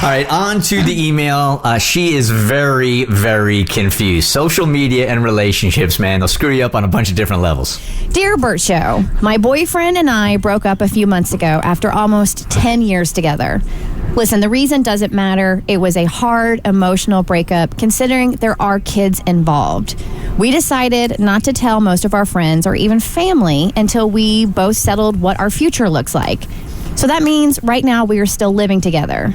right, on to the email. She is very, very confused. Social media and relationships, man, they'll screw you up on a bunch of different levels. Dear Bert Show, my boyfriend and I broke up a few months ago after almost 10 years together. Listen, the reason doesn't matter. It was a hard, emotional breakup considering there are kids involved. We decided not to tell most of our friends or even family until we both settled what our future looks like. So that means right now we are still living together.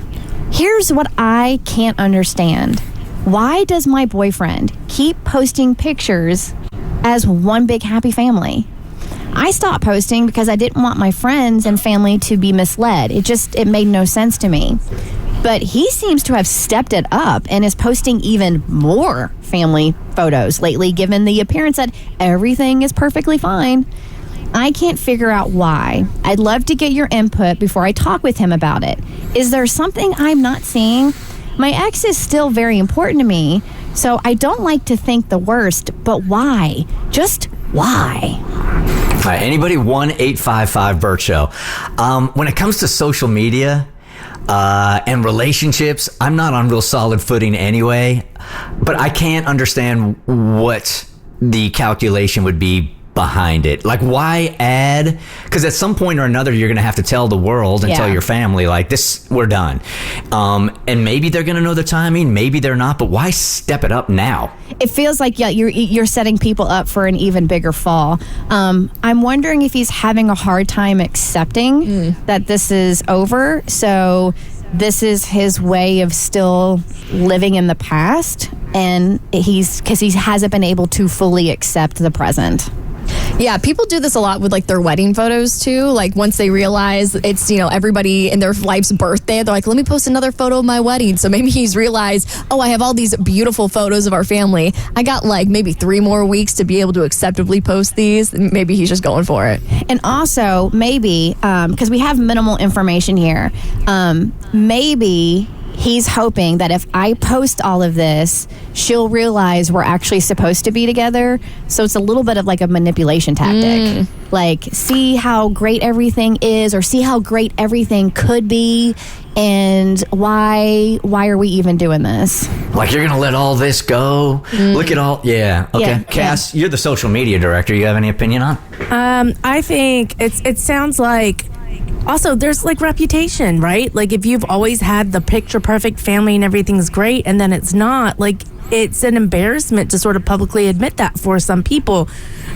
Here's what I can't understand. Why does my boyfriend keep posting pictures as one big happy family? I stopped posting because I didn't want my friends and family to be misled. It made no sense to me. But he seems to have stepped it up and is posting even more family photos lately, given the appearance that everything is perfectly fine. I can't figure out why. I'd love to get your input before I talk with him about it. Is there something I'm not seeing? My ex is still very important to me, so I don't like to think the worst, but why? Just why? All right, anybody, 1-855-BERT Show. When it comes to social media and relationships, I'm not on real solid footing anyway, but I can't understand what the calculation would be behind it. Like, why add? Because at some point or another, you're going to have to tell the world and tell your family, like, this, we're done. And maybe they're going to know the timing, maybe they're not, but why step it up now? It feels like, you're setting people up for an even bigger fall. I'm wondering if he's having a hard time accepting that this is over. So this is his way of still living in the past, and because he hasn't been able to fully accept the present. Yeah, people do this a lot with like their wedding photos too. Like once they realize it's, everybody in their life's birthday, they're like, let me post another photo of my wedding. So maybe he's realized, I have all these beautiful photos of our family. I got like maybe 3 more weeks to be able to acceptably post these. Maybe he's just going for it. And also maybe, because we have minimal information here, maybe he's hoping that if I post all of this, she'll realize we're actually supposed to be together. So it's a little bit of like a manipulation tactic. Like, see how great everything is, or see how great everything could be, and why are we even doing this? Like, you're going to let all this go? Look at all... Yeah. Okay. Yeah, Cass, you're the social media director. You have any opinion on? I think it sounds like... Also, there's like reputation, right? Like if you've always had the picture perfect family and everything's great and then it's not, like it's an embarrassment to sort of publicly admit that for some people.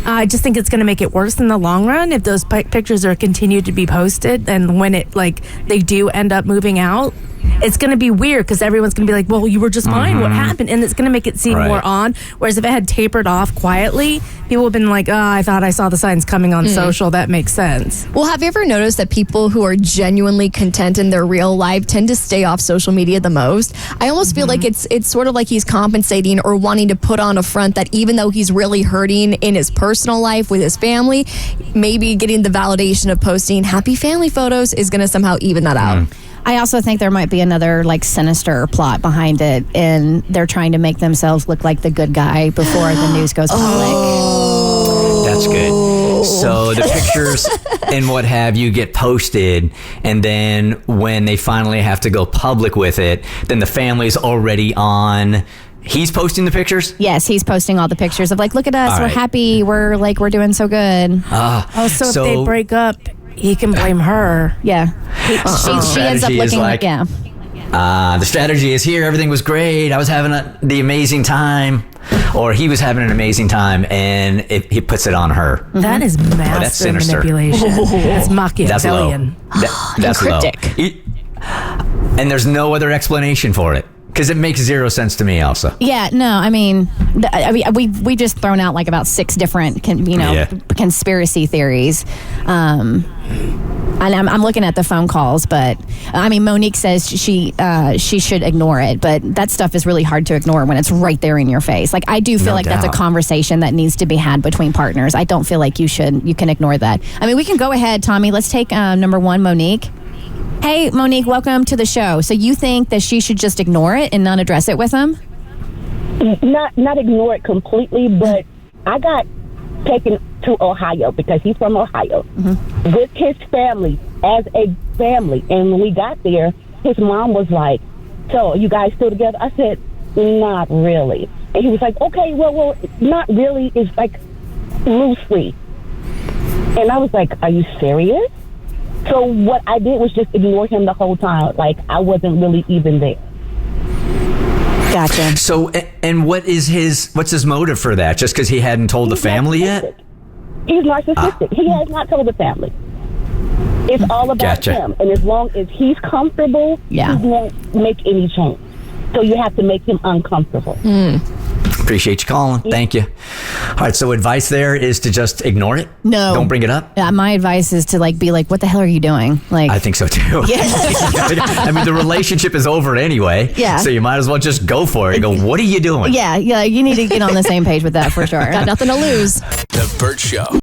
I just think it's going to make it worse in the long run if those pictures are continued to be posted, and when they do end up moving out, it's going to be weird because everyone's going to be like, well, you were just fine. What happened? And it's going to make it seem more odd. Whereas if it had tapered off quietly, people have been like, I thought I saw the signs coming on social. That makes sense. Well, have you ever noticed that people who are genuinely content in their real life tend to stay off social media the most? I almost feel like it's sort of like he's compensating or wanting to put on a front that even though he's really hurting in his personal life with his family, maybe getting the validation of posting happy family photos is going to somehow even that out. I also think there might be another like sinister plot behind it, and they're trying to make themselves look like the good guy before the news goes public. That's good. So the pictures and what have you get posted, and then when they finally have to go public with it, then the family's already on. He's posting the pictures? Yes, he's posting all the pictures of like, look at us, we're happy, we're doing so good. So if they break up, he can blame her. Yeah. She ends up looking like, the strategy is here, everything was great, I was having the amazing time, or he was having an amazing time, and he puts it on her. That is massive manipulation. That's Machiavellian. That's low. cryptic. And there's no other explanation for it. Because it makes zero sense to me also. Yeah, no, I mean, we just thrown out like about 6 different, conspiracy theories. And I'm looking at the phone calls, but I mean, Monique says she should ignore it, but that stuff is really hard to ignore when it's right there in your face. Like, I do feel that's a conversation that needs to be had between partners. I don't feel like you can ignore that. I mean, we can go ahead, Tommy. Let's take number 1, Monique. Hey, Monique, welcome to the show. So you think that she should just ignore it and not address it with him? Not ignore it completely, but I got taken to Ohio because he's from Ohio with his family as a family. And when we got there, his mom was like, so you guys still together? I said, not really. And he was like, okay, well, not really is like loosely. And I was like, are you serious? So what I did was just ignore him the whole time. Like, I wasn't really even there. Gotcha. So, and what's his motive for that? Just because he hadn't told the family yet? He's narcissistic. He has not told the family. It's all about Gotcha. him. And as long as he's comfortable, Yeah. he won't make any change. So you have to make him uncomfortable. Appreciate you calling. Thank you. All right, so advice there is to just ignore it? No. Don't bring it up? Yeah, my advice is to like be like, what the hell are you doing? Like, I think so too. Yeah. I mean, the relationship is over anyway. Yeah. So you might as well just go for it. Go, what are you doing? yeah, you need to get on the same page with that for sure. Got nothing to lose. The Bert Show.